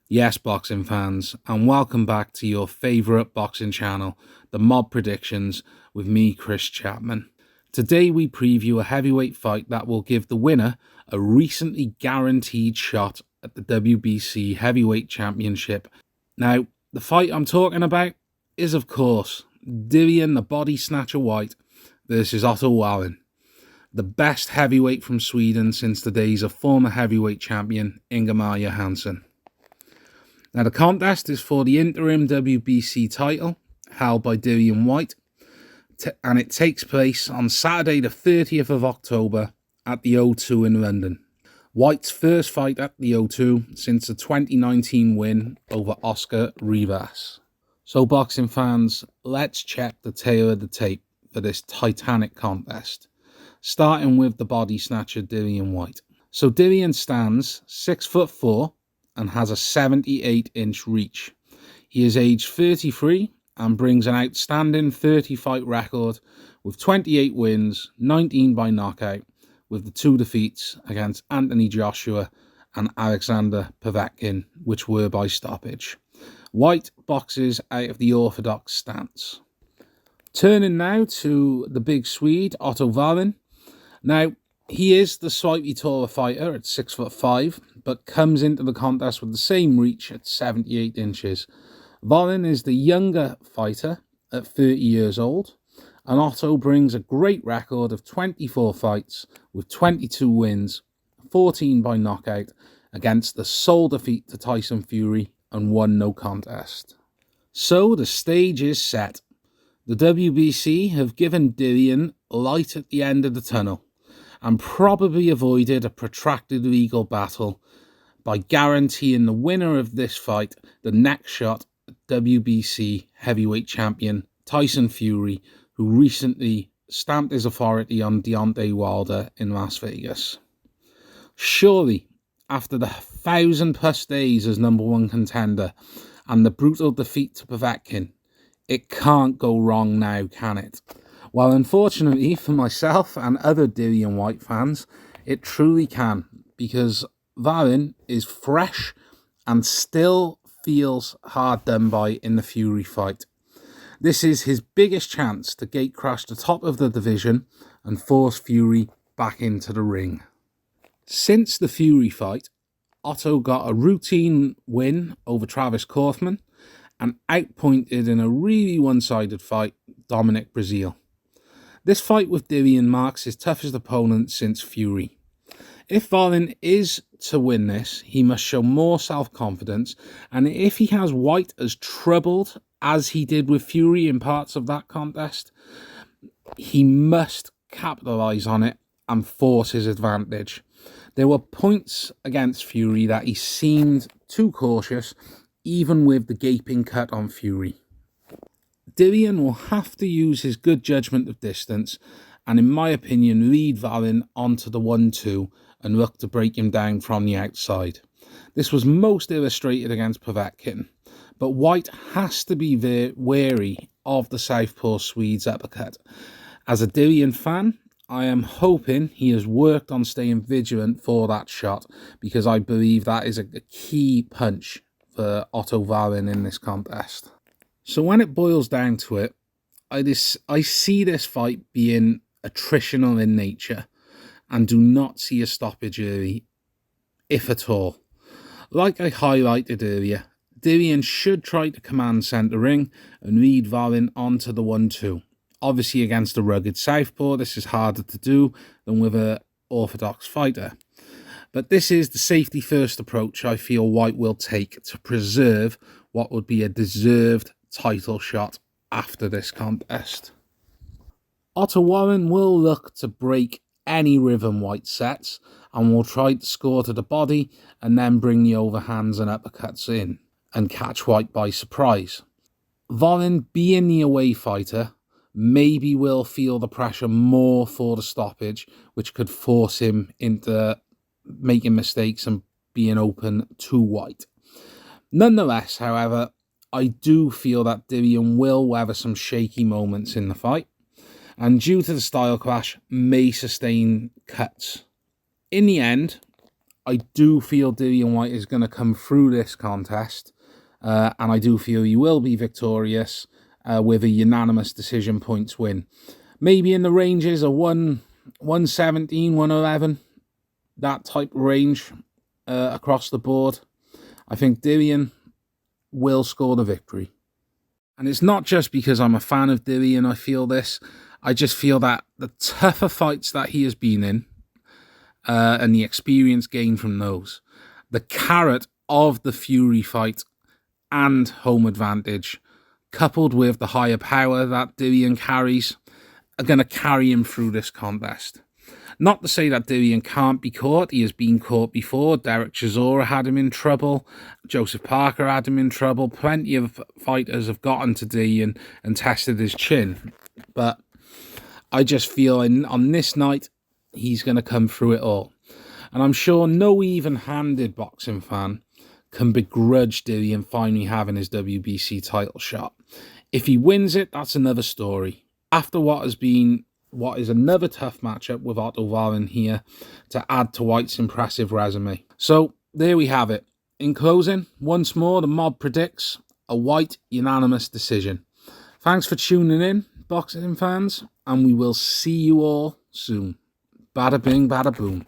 Yes, boxing fans, and welcome back to your favourite boxing channel, the Mob Predictions, with me, Chris Chapman. Today we preview a heavyweight fight that will give the winner a recently guaranteed shot at the WBC Heavyweight Championship. Now, the fight I'm talking about is, of course, DILLIAN the Body Snatcher White versus Otto Wallin, the best heavyweight from Sweden since the days of former heavyweight champion Ingemar Johansson. Now, the contest is for the interim WBC title, held by DILLIAN WHYTE, and it takes place on Saturday the 30th of October at the O2 in London. White's first fight at the O2 since the 2019 win over Oscar Rivas. So, boxing fans, let's check the tail of the tape for this titanic contest, starting with the body snatcher DILLIAN WHYTE. So DILLIAN stands 6'4" and has a 78-inch reach. He is aged 33 and brings an outstanding 30-fight record with 28 wins, 19 by knockout, with the 2 defeats against Anthony Joshua and Alexander Povetkin, which were by stoppage. White boxes out of the orthodox stance. Turning now to the big Swede, Otto Wallin. Now, he is the slightly taller fighter at 6'5", but comes into the contest with the same reach at 78 inches. Wallin is the younger fighter at 30 years old, and Otto brings a great record of 24 fights with 22 wins, 14 by knockout, against the sole defeat to Tyson Fury and 1 no contest. So the stage is set. The WBC have given DILLIAN light at the end of the tunnel, and probably avoided a protracted legal battle by guaranteeing the winner of this fight the next shot at WBC heavyweight champion Tyson Fury, who recently stamped his authority on Deontay Wilder in Las Vegas. Surely, after the 1,000+ days as #1 contender and the brutal defeat to Povetkin, it can't go wrong now, can it? Well, unfortunately for myself and other DILLIAN WHYTE fans, it truly can, because Wallin is fresh and still feels hard done by in the Fury fight. This is his biggest chance to gate crash the top of the division and force Fury back into the ring. Since the Fury fight, Otto got a routine win over Travis Kaufman and outpointed in a really one-sided fight Dominic Breazeale. This fight with DILLIAN marks his toughest opponent since Fury. If Wallin is to win this, he must show more self-confidence, and if he has White as troubled as he did with Fury in parts of that contest, he must capitalise on it and force his advantage. There were points against Fury that he seemed too cautious, even with the gaping cut on Fury. DILLIAN will have to use his good judgment of distance and, in my opinion, lead Wallin onto the 1-2 and look to break him down from the outside. This was most illustrated against Povetkin, but White has to be wary of the Southpaw Swede's uppercut. As a DILLIAN fan, I am hoping he has worked on staying vigilant for that shot, because I believe that is a key punch for Otto Wallin in this contest. So when it boils down to it, I see this fight being attritional in nature and do not see a stoppage early, if at all. Like I highlighted earlier, DILLIAN should try to command centre ring and lead Wallin onto the 1-2. Obviously, against a rugged southpaw, this is harder to do than with an orthodox fighter. But this is the safety-first approach I feel White will take to preserve what would be a deserved title shot after this contest. Otto Wallin will look to break any rhythm White sets and will try to score to the body and then bring the overhands and uppercuts in and catch White by surprise. Wallin, being the away fighter, maybe will feel the pressure more for the stoppage, which could force him into making mistakes and being open to White. Nonetheless, however, I do feel that DILLIAN will weather some shaky moments in the fight, and due to the style clash, may sustain cuts. In the end, I do feel Dillian White is going to come through this contest, and I do feel he will be victorious with a unanimous decision points win. Maybe in the ranges of 117, 111, that type of range across the board. I think Dillian will score the victory. And it's not just because I'm a fan of Dillian I feel this. I just feel that the tougher fights that he has been in, and the experience gained from those, the carrot of the Fury fight and home advantage, coupled with the higher power that Dillian carries, are going to carry him through this contest. Not to say that Dillian can't be caught. He has been caught before. Derek Chisora had him in trouble. Joseph Parker had him in trouble. Plenty of fighters have gotten to Dillian and tested his chin. But I just feel on this night, he's going to come through it all. And I'm sure no even-handed boxing fan can begrudge Dillian finally having his WBC title shot. If he wins it, that's another story. After what is another tough matchup with Otto Wallin here to add to White's impressive resume. So there we have it. In closing, once more, the mob predicts a White unanimous decision. Thanks for tuning in, boxing fans, and we will see you all soon. Bada bing, bada boom.